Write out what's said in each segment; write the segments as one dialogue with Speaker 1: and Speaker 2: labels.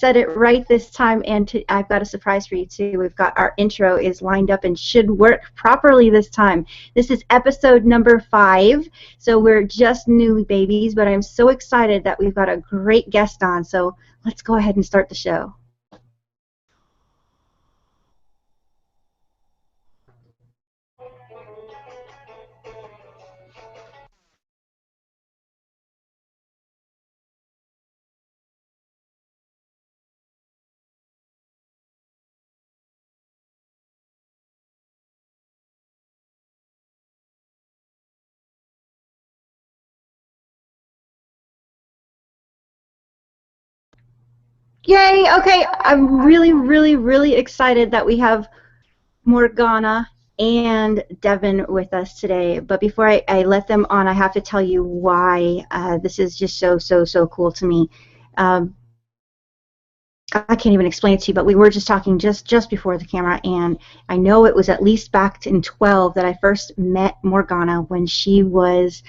Speaker 1: said it right this time, and I've got a surprise for you too. We've got our intro is lined up and should work properly this time. This is episode number 5, so we're just new babies, but I'm so excited that we've got a great guest on, so let's go ahead and start the show. Yay! Okay, I'm really excited that we have Morgana and Devin with us today. But before I let them on, I have to tell you why this is just so cool to me. I can't even explain it to you, but we were just talking just before the camera, and I know it was at least back in 12 that I first met Morgana when she was,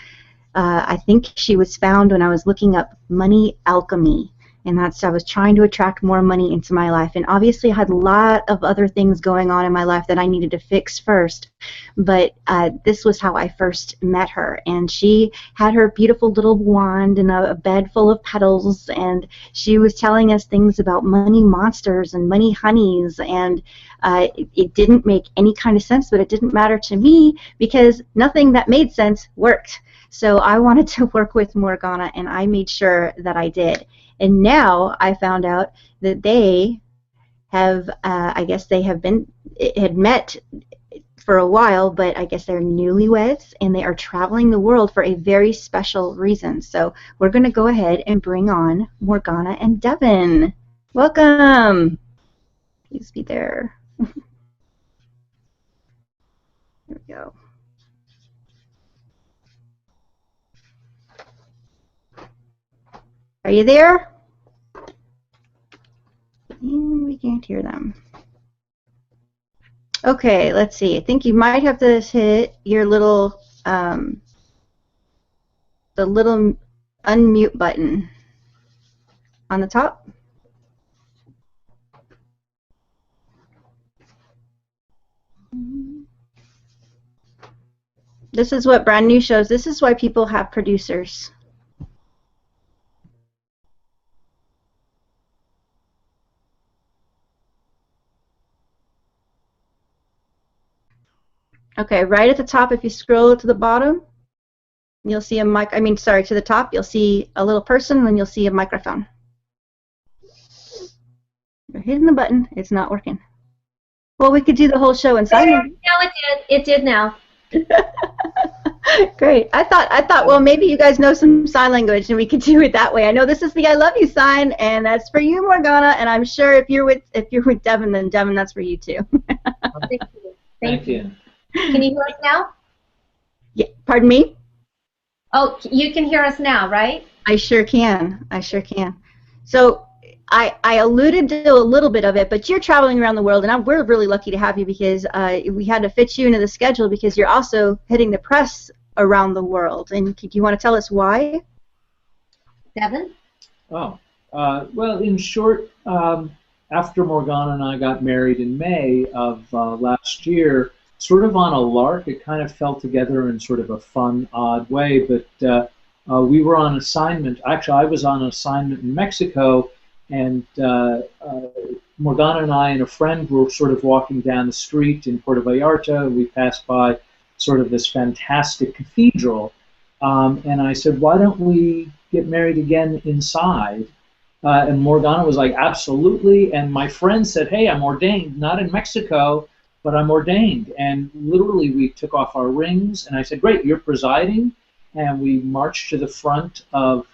Speaker 1: I think she was found when I was looking up money alchemy. And I was trying to attract more money into my life. And obviously I had a lot of other things going on in my life that I needed to fix first. But this was how I first met her. And she had her beautiful little wand and a bed full of petals. And she was telling us things about money monsters and money honeys. And it didn't make any kind of sense, but it didn't matter to me because nothing that made sense worked. So I wanted to work with Morgana, and I made sure that I did. And now I found out that they have, I guess they had met for a while, but I guess they're newlyweds, and they are traveling the world for a very special reason. So we're going to go ahead and bring on Morgana and Devin. Welcome. Please be there. There we go. Are you there? We can't hear them. Okay, let's see. I think you might have to hit your little, the little unmute button on the top. This is what brand new shows. This is why people have producers. Okay, right at the top, if you scroll to the bottom, you'll see a mic. I mean, sorry, to the top, you'll see a little person, and then you'll see a microphone. You're hitting the button. It's not working. Well, we could do the whole show in sign language.
Speaker 2: No, it did now.
Speaker 1: Great. I thought, well, maybe you guys know some sign language, and we could do it that way. I know this is the I love you sign, and that's for you, Morgana. And I'm sure if you're with Devin, then Devin, that's for you too.
Speaker 2: Thank you. Thank you. Can you hear us now?
Speaker 1: Yeah. Pardon me?
Speaker 2: Oh, you can hear us now, right?
Speaker 1: I sure can. I sure can. So I alluded to a little bit of it, but you're traveling around the world, and we're really lucky to have you because we had to fit you into the schedule because you're also hitting the press around the world. And do you want to tell us why?
Speaker 2: Devin?
Speaker 3: Oh, well, in short, after Morgana and I got married in May of last year, sort of on a lark, it kind of fell together in sort of a fun, odd way, but we were on assignment. Actually, I was on assignment in Mexico, and Morgana and I and a friend were sort of walking down the street in Puerto Vallarta. We passed by sort of this fantastic cathedral, and I said, why don't we get married again inside? And Morgana was like, absolutely, and my friend said, hey, I'm ordained, not in Mexico, but I'm ordained. And literally we took off our rings, and I said, great, you're presiding, and we marched to the front of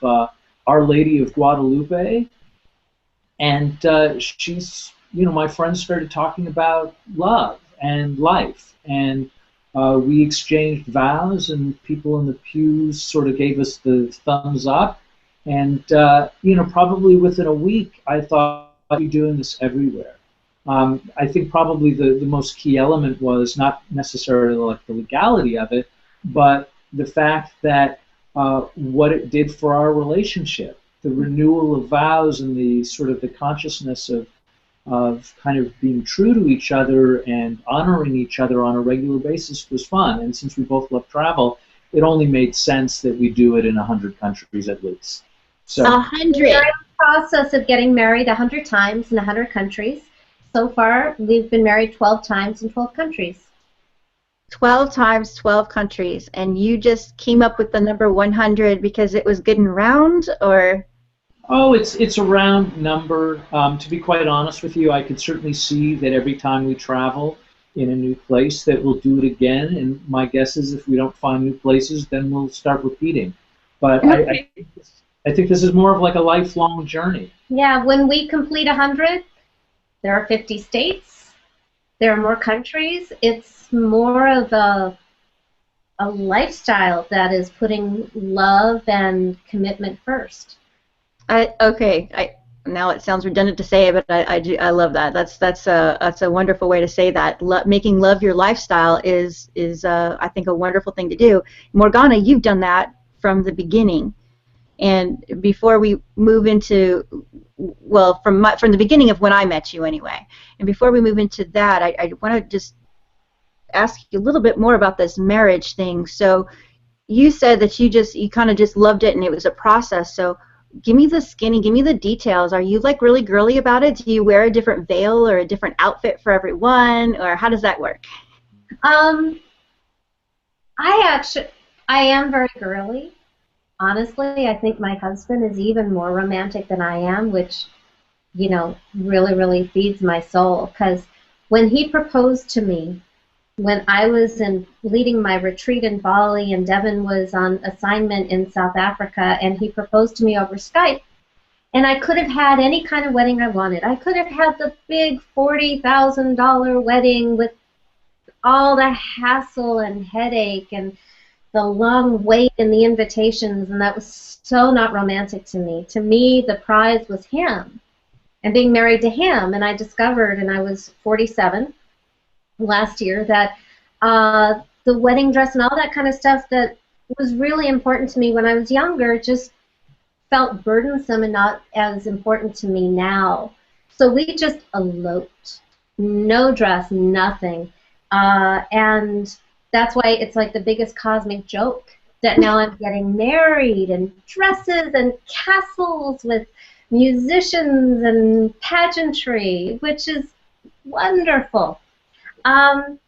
Speaker 3: Our Lady of Guadalupe, and she's, you know, my friends started talking about love and life, and we exchanged vows, and people in the pews sort of gave us the thumbs up, and you know, probably within a week, I thought, I'd be doing this everywhere. I think probably the most key element was not necessarily like the legality of it, but the fact that what it did for our relationship. the renewal of vows and the sort of the consciousness of kind of being true to each other and honoring each other on a regular basis was fun. And since we both love travel, it only made sense that we do it in 100 countries at least. So
Speaker 2: 100. We're in the process of getting married 100 times in 100 countries. So far, we've been married 12 times in 12 countries.
Speaker 1: 12 times, 12 countries, and you just came up with the number 100 because it was good and round, or?
Speaker 3: Oh, it's a round number. To be quite honest with you, I could certainly see that every time we travel in a new place that we'll do it again, and my guess is if we don't find new places, then we'll start repeating. But
Speaker 1: Okay.
Speaker 3: I think this is more of like a lifelong journey.
Speaker 2: Yeah, when we complete 100, there are 50 states, there are more countries. It's more of a lifestyle that is putting love and commitment first.
Speaker 1: Now it sounds redundant to say it, but I love that. That's a wonderful way to say that. Making love your lifestyle is I think a wonderful thing to do. Morgana, you've done that from the beginning. And before we move into, well, from the beginning of when I met you anyway, and before we move into that, I want to just ask you a little bit more about this marriage thing. So you said that you kind of just loved it and it was a process. So give me the skinny, give me the details. Are you like really girly about it? Do you wear a different veil or a different outfit for everyone, or how does that work?
Speaker 2: I am very girly. Honestly, I think my husband is even more romantic than I am, which, you know, really, really feeds my soul. Because when he proposed to me, when I was leading my retreat in Bali and Devin was on assignment in South Africa, and he proposed to me over Skype, and I could have had any kind of wedding I wanted. I could have had the big $40,000 wedding with all the hassle and headache and the long wait in the invitations, and that was so not romantic to me. To me, the prize was him and being married to him, and I discovered, and I was 47 last year, that the wedding dress and all that kind of stuff that was really important to me when I was younger just felt burdensome and not as important to me now. So we just eloped. No dress, nothing. And that's why it's like the biggest cosmic joke that now I'm getting married and dresses and castles with musicians and pageantry, which is wonderful. And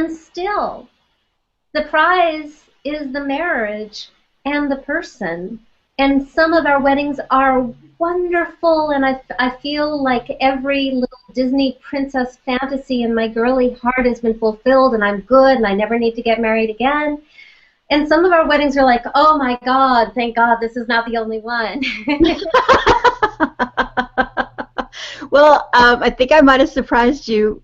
Speaker 2: still, the prize is the marriage and the person. And some of our weddings are wonderful, and I feel like every little Disney princess fantasy in my girly heart has been fulfilled, and I'm good, and I never need to get married again. And some of our weddings are like, oh my God, thank God this is not the only one.
Speaker 1: Well, I think I might have surprised you,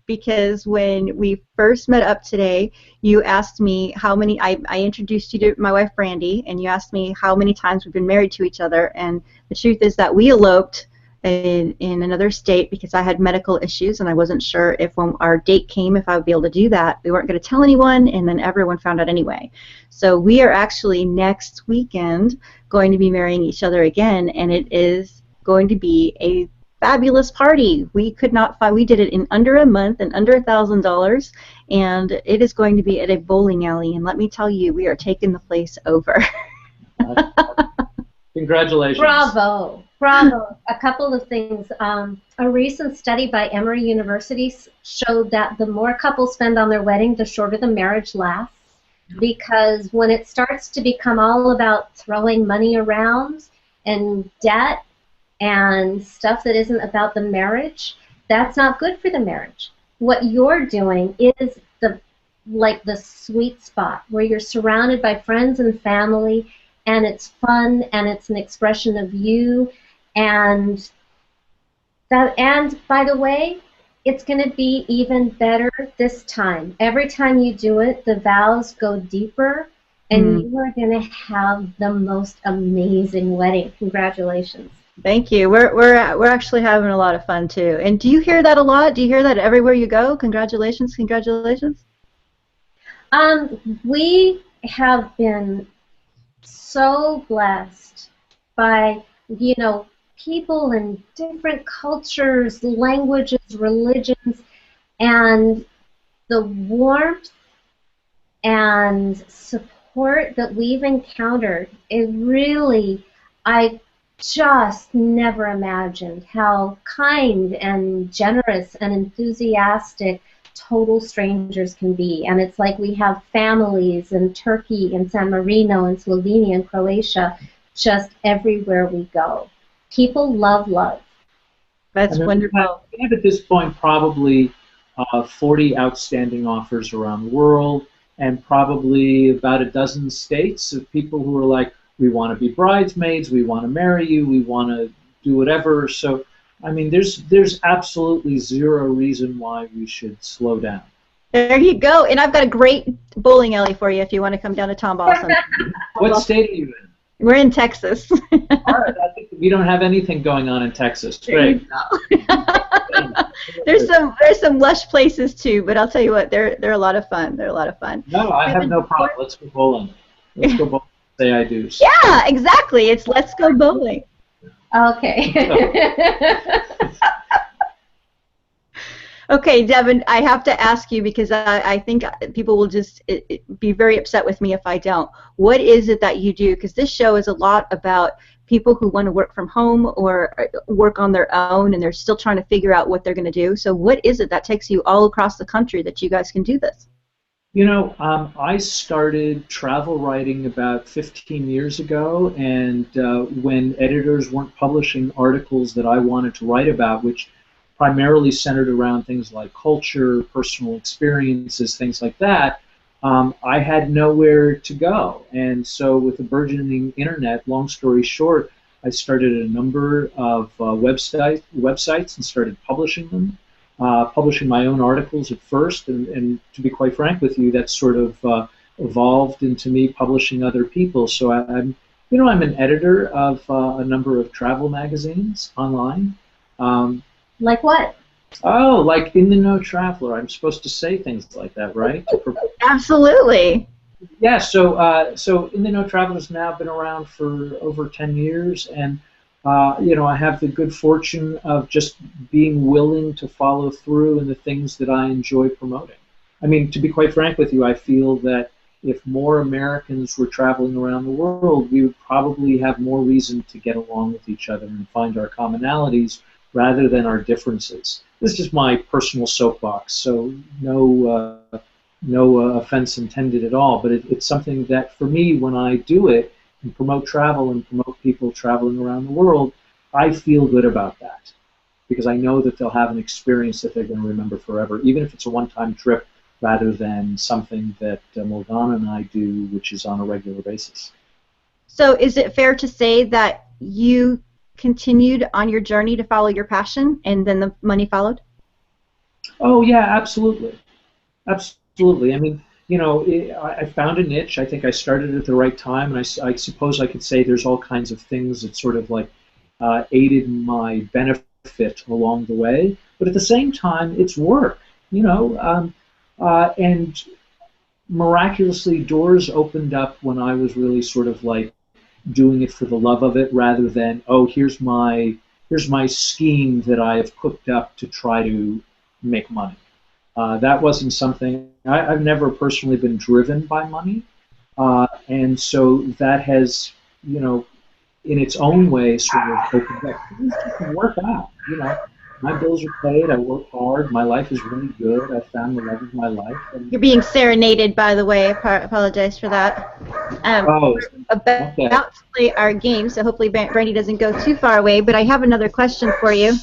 Speaker 1: because when we first met up today, you asked me how many, I introduced you to my wife Brandy, and you asked me how many times we've been married to each other, and the truth is that we eloped in another state because I had medical issues, and I wasn't sure if when our date came if I would be able to do that. We weren't going to tell anyone, and then everyone found out anyway. So we are actually next weekend going to be marrying each other again, and it is going to be a fabulous party. We could not find. We did it in under a month and under $1,000, and it is going to be at a bowling alley. And let me tell you, we are taking the place over.
Speaker 3: Congratulations.
Speaker 2: Bravo, bravo. A couple of things. A recent study by Emory University showed that the more couples spend on their wedding, the shorter the marriage lasts. Because when it starts to become all about throwing money around and debt and stuff that isn't about the marriage, that's not good for the marriage. What you're doing is the sweet spot where you're surrounded by friends and family, and it's fun and it's an expression of you, and by the way, it's going to be even better this time. Every time you do it, the vows go deeper, and you are going to have the most amazing wedding. Congratulations.
Speaker 1: Thank you. We're actually having a lot of fun too. And do you hear that a lot? Do you hear that everywhere you go? Congratulations, congratulations.
Speaker 2: We have been so blessed by, people in different cultures, languages, religions, and the warmth and support that we've encountered, it really, I just never imagined how kind and generous and enthusiastic total strangers can be. And it's like we have families in Turkey and San Marino and Slovenia and Croatia just everywhere we go. People love love.
Speaker 1: That's wonderful.
Speaker 3: We have at this point probably 40 outstanding offers around the world, and probably about a dozen states of people who are like, we want to be bridesmaids, we want to marry you, we want to do whatever. So, I mean, there's absolutely zero reason why we should slow down.
Speaker 1: There you go. And I've got a great bowling alley for you if you want to come down to Tomball sometime.
Speaker 3: What state are you in?
Speaker 1: We're in Texas.
Speaker 3: All right, I think we don't have anything going on in Texas. Great.
Speaker 1: There's some lush places too, but I'll tell you what, they're a lot of fun. They're a lot of fun.
Speaker 3: No, I have no problem. Let's go bowling. Let's go bowling. Say I do.
Speaker 1: Yeah, exactly. It's let's go bowling.
Speaker 2: Okay.
Speaker 1: Okay, Devin, I have to ask you because I think people will just be very upset with me if I don't. What is it that you do? Because this show is a lot about people who want to work from home or work on their own, and they're still trying to figure out what they're going to do. So what is it that takes you all across the country that you guys can do this?
Speaker 3: You know, I started travel writing about 15 years ago, and when editors weren't publishing articles that I wanted to write about, which primarily centered around things like culture, personal experiences, things like that, I had nowhere to go. And so with the burgeoning internet, long story short, I started a number of websites and started publishing them, publishing my own articles at first. And to be quite frank with you, that sort of evolved into me publishing other people. So I'm an editor of a number of travel magazines online.
Speaker 2: Like what?
Speaker 3: Oh, like In the Know Traveler. I'm supposed to say things like that, right?
Speaker 1: Absolutely.
Speaker 3: Yeah, so In the Know Traveler has now been around for over 10 years, and I have the good fortune of just being willing to follow through in the things that I enjoy promoting. I mean, to be quite frank with you, I feel that if more Americans were traveling around the world, we would probably have more reason to get along with each other and find our commonalities rather than our differences. This is just my personal soapbox, so no offense intended at all, but it's something that for me, when I do it and promote travel and promote people traveling around the world, I feel good about that because I know that they'll have an experience that they're going to remember forever, even if it's a one-time trip rather than something that Morgana and I do, which is on a regular basis.
Speaker 1: So is it fair to say that you continued on your journey to follow your passion and then the money followed?
Speaker 3: Oh, yeah, absolutely. Absolutely. I mean, I found a niche. I think I started at the right time, and I suppose I could say there's all kinds of things that sort of like aided my benefit along the way. But at the same time, it's work, and miraculously doors opened up when I was really sort of like doing it for the love of it rather than, oh, here's my scheme that I have cooked up to try to make money. That wasn't something, I've never personally been driven by money, and so that has, in its own way sort of opened up. Things can work out, My bills are paid, I work hard, my life is really good, I found the love of my life.
Speaker 1: You're being serenaded, by the way. I apologize for that. We're about to play our game, so hopefully Brandy doesn't go too far away, but I have another question for you.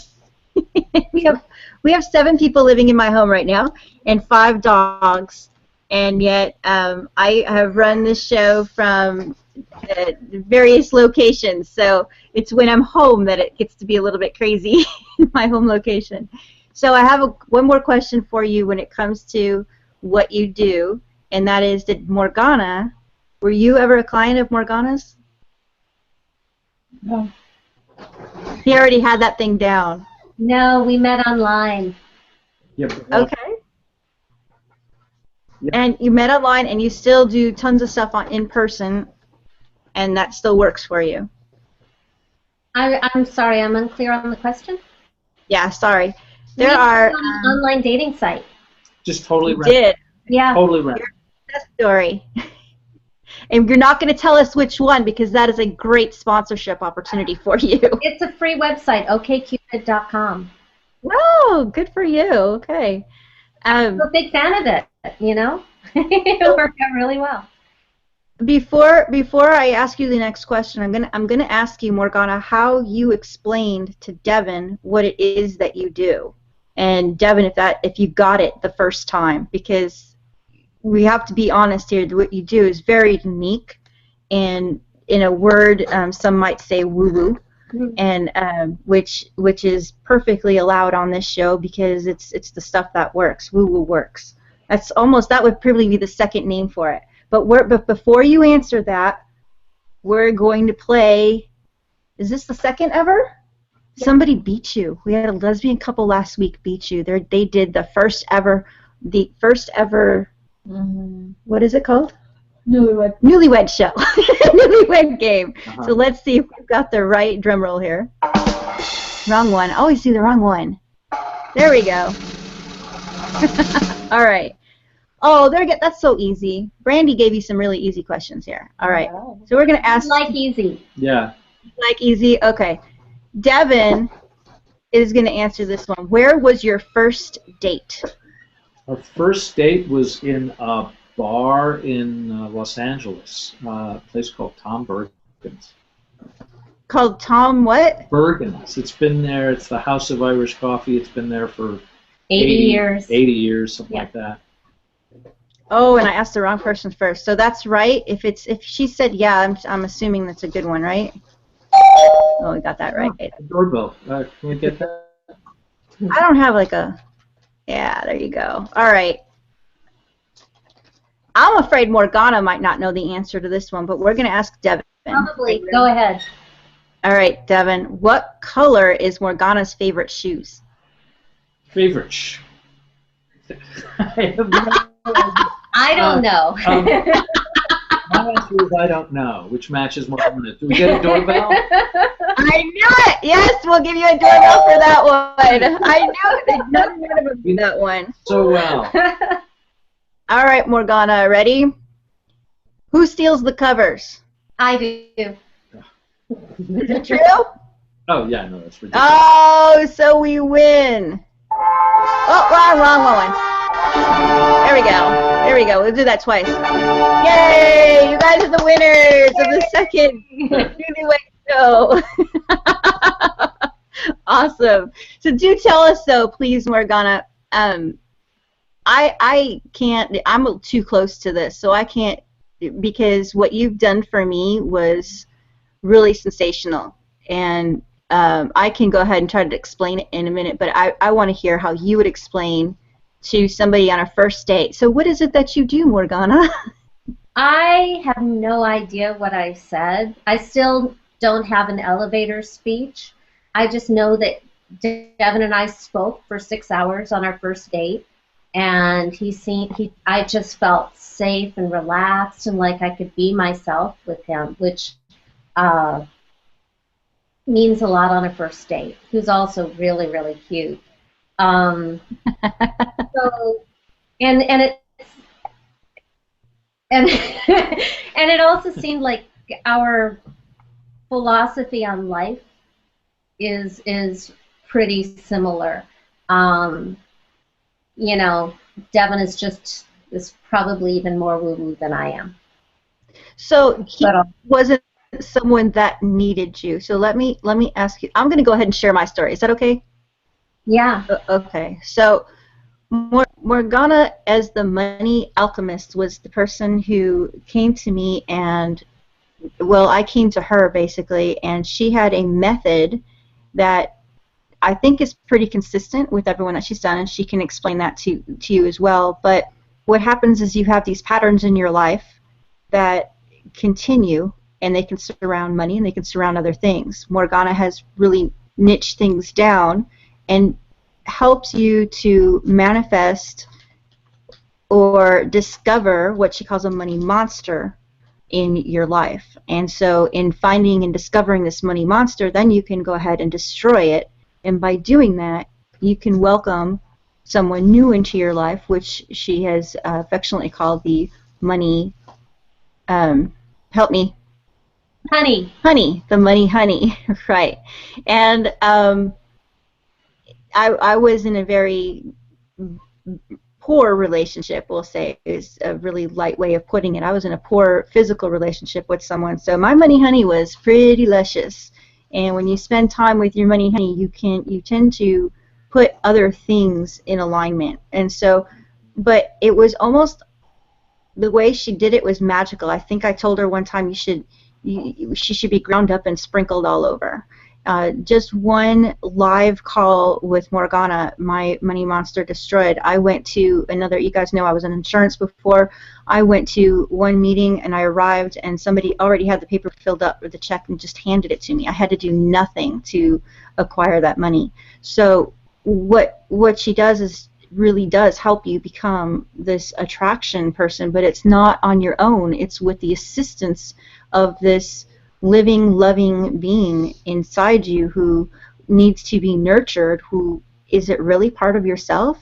Speaker 1: We have 7 people living in my home right now and 5 dogs, and yet I have run this show from various locations, so it's when I'm home that it gets to be a little bit crazy in my home location. So I have one more question for you when it comes to what you do, and that is, were you ever a client of Morgana's?
Speaker 3: No.
Speaker 1: He already had that thing down.
Speaker 2: No, we met online.
Speaker 3: Yep.
Speaker 1: Okay. Yep. And you met online, and you still do tons of stuff in person, and that still works for you.
Speaker 2: I'm sorry, I'm unclear on the question.
Speaker 1: Yeah, sorry.
Speaker 2: We
Speaker 1: There are.
Speaker 2: on an online dating site.
Speaker 3: Just totally
Speaker 1: You
Speaker 3: random.
Speaker 1: did.
Speaker 2: Yeah.
Speaker 3: Totally random.
Speaker 1: That story. And you're not going to tell us which one because that is a great sponsorship opportunity for you.
Speaker 2: It's a free website, okcupid.com.
Speaker 1: Oh, good for you. Okay.
Speaker 2: I'm a big fan of it, you know? It worked out really well.
Speaker 1: Before I ask you the next question, I'm gonna ask you, Morgana, how you explained to Devin what it is that you do, and Devin, if you got it the first time, because we have to be honest here. What you do is very unique, and in a word, some might say woo-woo, and which is perfectly allowed on this show because it's the stuff that works. Woo-woo works. That would probably be the second name for it. But before you answer that, we're going to play. Is this the second ever? Yeah. Somebody beat you. We had a lesbian couple last week beat you. They did the first ever. What is it called? Newlywed show. Newlywed game. So let's see if we've got the right drum roll here. Wrong one. I always do the wrong one. There we go. All right. Oh, that's so easy. Brandy gave you some really easy questions here. All right. So we're going to ask.
Speaker 2: Like easy.
Speaker 3: Yeah.
Speaker 1: Like easy? Okay. Devin is going to answer this one. Where was your first date?
Speaker 3: Our first date was in a bar in Los Angeles, a place called Tom Bergen's.
Speaker 1: Called Tom what?
Speaker 3: Bergen's. It's been there. It's the House of Irish Coffee. It's been there for
Speaker 2: 80 years.
Speaker 3: 80 years, something like that.
Speaker 1: Oh, and I asked the wrong person first. So that's right. If she said yeah, I'm assuming that's a good one, right? Oh, we got that right.
Speaker 3: Doorbell. Can we get that?
Speaker 1: I don't have like a. Yeah, there you go. All right. I'm afraid Morgana might not know the answer to this one, but we're going to ask Devin.
Speaker 2: Probably. Go ahead.
Speaker 1: All right, Devin. What color is Morgana's favorite shoes?
Speaker 3: Favorite
Speaker 2: I don't know.
Speaker 3: My answer is I don't know, which matches Morgana. Do we get a doorbell?
Speaker 1: I knew it! Yes, we'll give you a doorbell for that one. I knew it. None of them do that one.
Speaker 3: So well.
Speaker 1: All right, Morgana, ready? Who steals the covers?
Speaker 2: I do.
Speaker 1: Is it true?
Speaker 3: Oh, yeah, no, that's ridiculous.
Speaker 1: Oh, so we win. Oh, wrong one. There we go. We'll do that twice. Yay! You guys are the winners of the second Newlywed show. Awesome. So do tell us, though, please, Morgana. I can't. I'm too close to this, so I can't. Because what you've done for me was really sensational, and I can go ahead and try to explain it in a minute. But I want to hear how you would explain to somebody on a first date. So what is it that you do, Morgana?
Speaker 2: I have no idea what I said. I still don't have an elevator speech. I just know that Devin and I spoke for 6 hours on our first date, and I just felt safe and relaxed and like I could be myself with him, which means a lot on a first date. Who's also really, really cute. So and it also seemed like our philosophy on life is pretty similar. You know, Devin is probably even more woo-woo than I am.
Speaker 1: So he wasn't someone that needed you. So let me ask you. I'm going to go ahead and share my story. Is that okay?
Speaker 2: Yeah.
Speaker 1: Okay. So Morgana, as the money alchemist, was the person who came to me, and well, I came to her basically, and she had a method that I think is pretty consistent with everyone that she's done, and she can explain that to you as well. But what happens is you have these patterns in your life that continue, and they can surround money, and they can surround other things. Morgana has really niched things down and helps you to manifest or discover what she calls a money monster in your life. And so in finding and discovering this money monster, then you can go ahead and destroy it. And by doing that, you can welcome someone new into your life, which she has affectionately called the money, help me. Honey, the money honey, right. And I was in a very poor relationship, we'll say, is a really light way of putting it. I was in a poor physical relationship with someone, so my money honey was pretty luscious. And when you spend time with your money honey, you tend to put other things in alignment. And so, but it was almost, the way she did it was magical. I think I told her one time she should be ground up and sprinkled all over. Just one live call with Morgana, my money monster destroyed. I went to another, you guys know I was in insurance before. I went to one meeting and I arrived and somebody already had the paper filled up with the check and just handed it to me. I had to do nothing to acquire that money. So what she does is really does help you become this attraction person, but it's not on your own. It's with the assistance of this living, loving being inside you who needs to be nurtured. Who is it really part of yourself?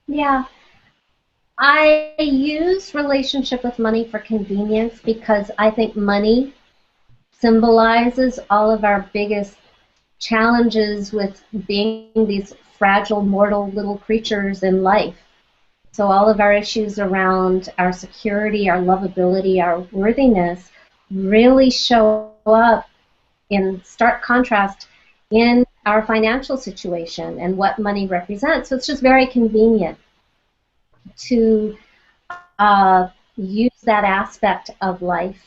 Speaker 2: Yeah. I use relationship with money for convenience because I think money symbolizes all of our biggest challenges with being these fragile, mortal little creatures in life. So all of our issues around our security, our lovability, our worthiness really show up in stark contrast in our financial situation and what money represents. So it's just very convenient to use that aspect of life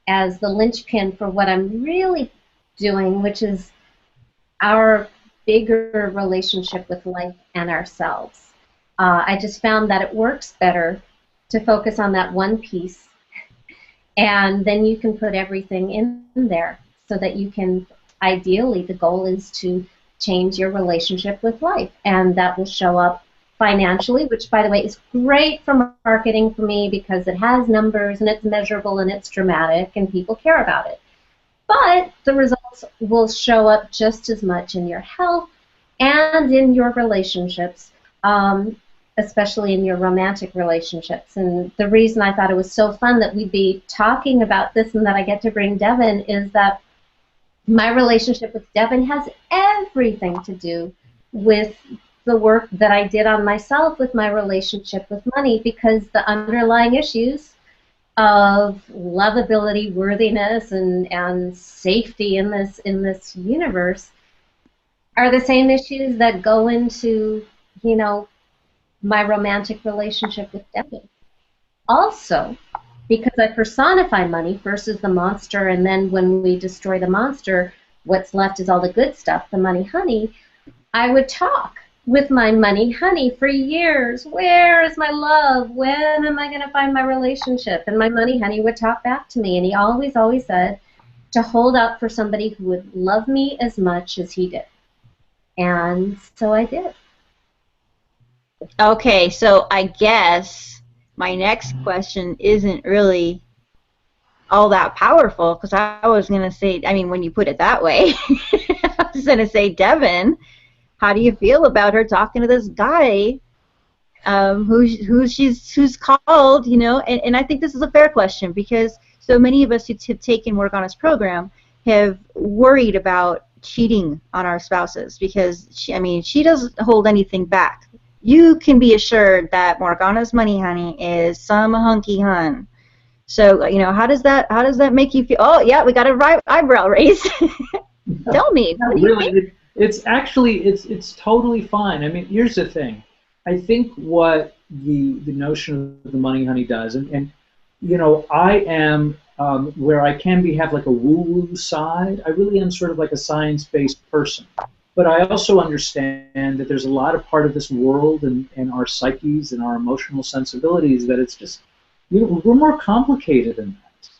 Speaker 2: as the linchpin for what I'm really doing, which is our bigger relationship with life and ourselves. I just found that it works better to focus on that one piece, and then you can put everything in there so that you can, ideally, the goal is to change your relationship with life, and that will show up financially, which, by the way, is great for marketing for me because it has numbers and it's measurable and it's dramatic and people care about it. But the results will show up just as much in your health and in your relationships, especially in your romantic relationships. And the reason I thought it was so fun that we'd be talking about this and that I get to bring Devin is that my relationship with Devin has everything to do with the work that I did on myself with my relationship with money, because the underlying issues of lovability, worthiness, and safety in this universe are the same issues that go into, you know, my romantic relationship with Devin. Also, because I personify money versus the monster, and then when we destroy the monster, what's left is all the good stuff, the money honey, I would talk with my money honey for years. Where is my love? When am I going to find my relationship? And my money honey would talk back to me, and he always, always said to hold out for somebody who would love me as much as he did. And so I did.
Speaker 1: Okay, so I guess my next question isn't really all that powerful, because I was going to say, I mean, when you put it that way, I was going to say, Devin, how do you feel about her talking to this guy who's called, you know? And I think this is a fair question, because so many of us who have taken Morgana's program have worried about cheating on our spouses, because she doesn't hold anything back. You can be assured that Morgana's money honey is some hunky hun. So, you know, how does that make you feel? Oh, yeah, we got an eyebrow raise. Tell me. What do you think?
Speaker 3: It's actually, it's totally fine. I mean, here's the thing. I think what the notion of the money honey does, and you know, I am where I can have like a woo-woo side. I really am sort of like a science-based person. But I also understand that there's a lot of part of this world and our psyches and our emotional sensibilities that it's just, you know, we're more complicated than that.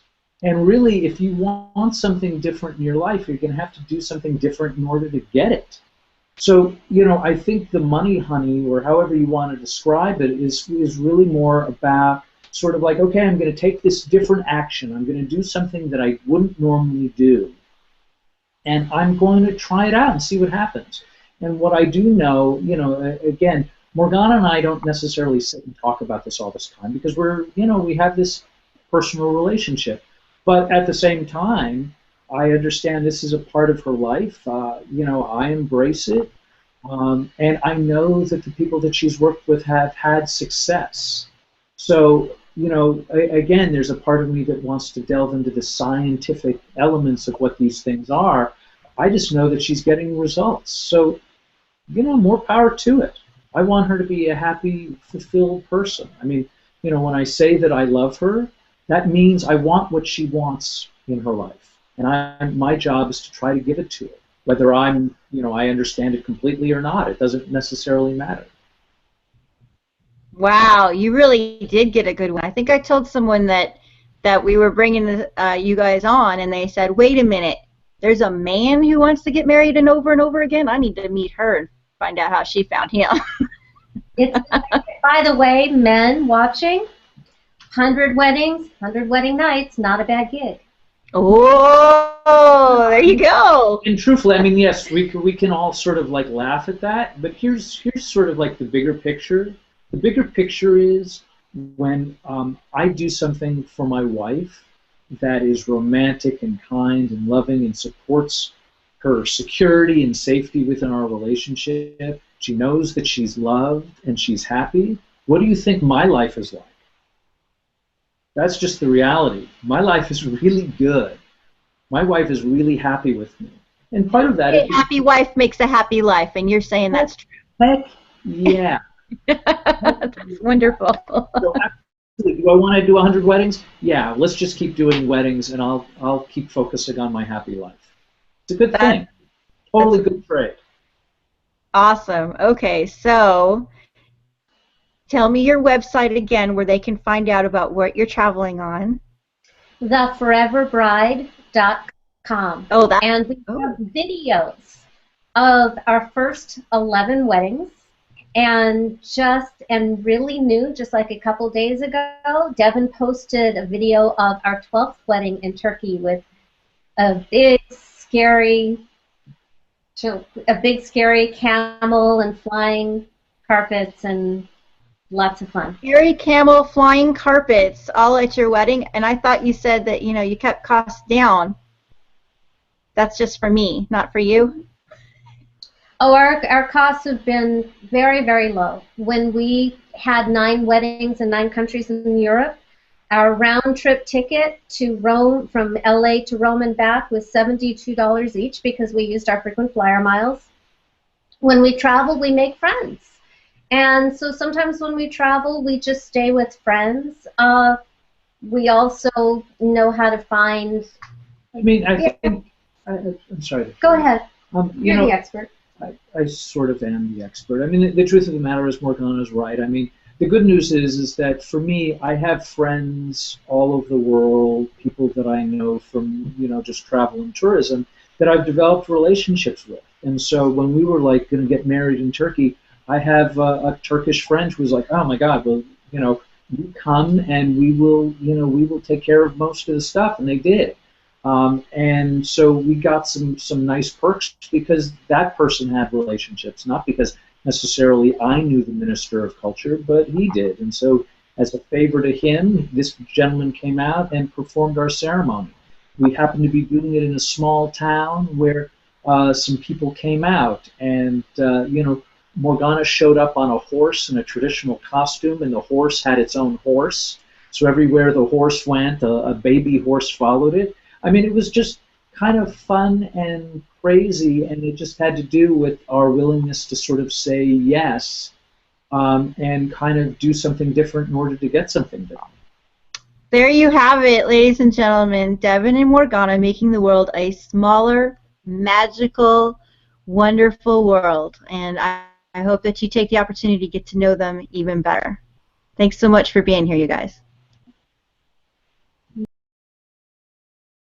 Speaker 3: And really, if you want something different in your life, you're going to have to do something different in order to get it. So, you know, I think the money honey, or however you want to describe it, is really more about sort of like, okay, I'm going to take this different action. I'm going to do something that I wouldn't normally do, and I'm going to try it out and see what happens. And what I do know, again, Morgana and I don't necessarily sit and talk about this all this time because we have this personal relationship. But at the same time, I understand this is a part of her life. I embrace it. And I know that the people that she's worked with have had success. So, again, there's a part of me that wants to delve into the scientific elements of what these things are. I just know that she's getting results. So, more power to it. I want her to be a happy, fulfilled person. I mean, when I say that I love her, that means I want what she wants in her life. And my job is to try to give it to her. Whether I understand it completely or not, it doesn't necessarily matter.
Speaker 1: Wow, you really did get a good one. I think I told someone that we were bringing you guys on, and they said, wait a minute, there's a man who wants to get married and over again? I need to meet her and find out how she found him.
Speaker 2: By the way, men watching, 100 weddings, 100 wedding nights, not a bad gig.
Speaker 1: Oh, there you go.
Speaker 3: And truthfully, I mean, yes, we can all sort of like laugh at that, but here's sort of like the bigger picture. The bigger picture is when I do something for my wife that is romantic and kind and loving and supports her security and safety within our relationship. She knows that she's loved and she's happy. What do you think my life is like? That's just the reality. My life is really good. My wife is really happy with me. And part of that is...
Speaker 1: A happy wife makes a happy life, and you're saying that's true.
Speaker 3: Heck yeah.
Speaker 1: That's wonderful.
Speaker 3: So, absolutely. Do I want to do 100 weddings? Yeah, let's just keep doing weddings, and I'll keep focusing on my happy life. It's a good thing. Totally good trade.
Speaker 1: Awesome. Okay, so tell me your website again where they can find out about what you're traveling on.
Speaker 2: theforeverbride.com. And we have videos of our first 11 weddings. And really new, just like a couple days ago, Devin posted a video of our 12th wedding in Turkey with a big scary camel and flying carpets and lots of fun.
Speaker 1: Scary camel, flying carpets, all at your wedding. And I thought you said that you kept costs down. That's just for me, not for you.
Speaker 2: Oh, our costs have been very, very low. When we had 9 weddings in 9 countries in Europe, our round-trip ticket to Rome, from LA to Rome and back, was $72 each because we used our frequent flyer miles. When we travel, we make friends. And so sometimes when we travel, we just stay with friends. We also know how to find...
Speaker 3: I mean, I'm sorry.
Speaker 2: Go ahead.
Speaker 3: You're
Speaker 2: the expert.
Speaker 3: I sort of am the expert. I mean, the truth of the matter is Morgana's right. I mean, the good news is that for me, I have friends all over the world, people that I know from, just travel and tourism, that I've developed relationships with. And so when we were like going to get married in Turkey, I have a Turkish friend who was like, oh my God, well, you come and we will take care of most of the stuff, and they did. And so we got some nice perks because that person had relationships, not because necessarily I knew the Minister of Culture, but he did. And so as a favor to him, this gentleman came out and performed our ceremony. We happened to be doing it in a small town where some people came out, and Morgana showed up on a horse in a traditional costume, and the horse had its own horse. So everywhere the horse went, a baby horse followed it. I mean, it was just kind of fun and crazy, and it just had to do with our willingness to sort of say yes and kind of do something different in order to get something done.
Speaker 1: There you have it, ladies and gentlemen. Devin and Morgana making the world a smaller, magical, wonderful world. And I hope that you take the opportunity to get to know them even better. Thanks so much for being here, you guys.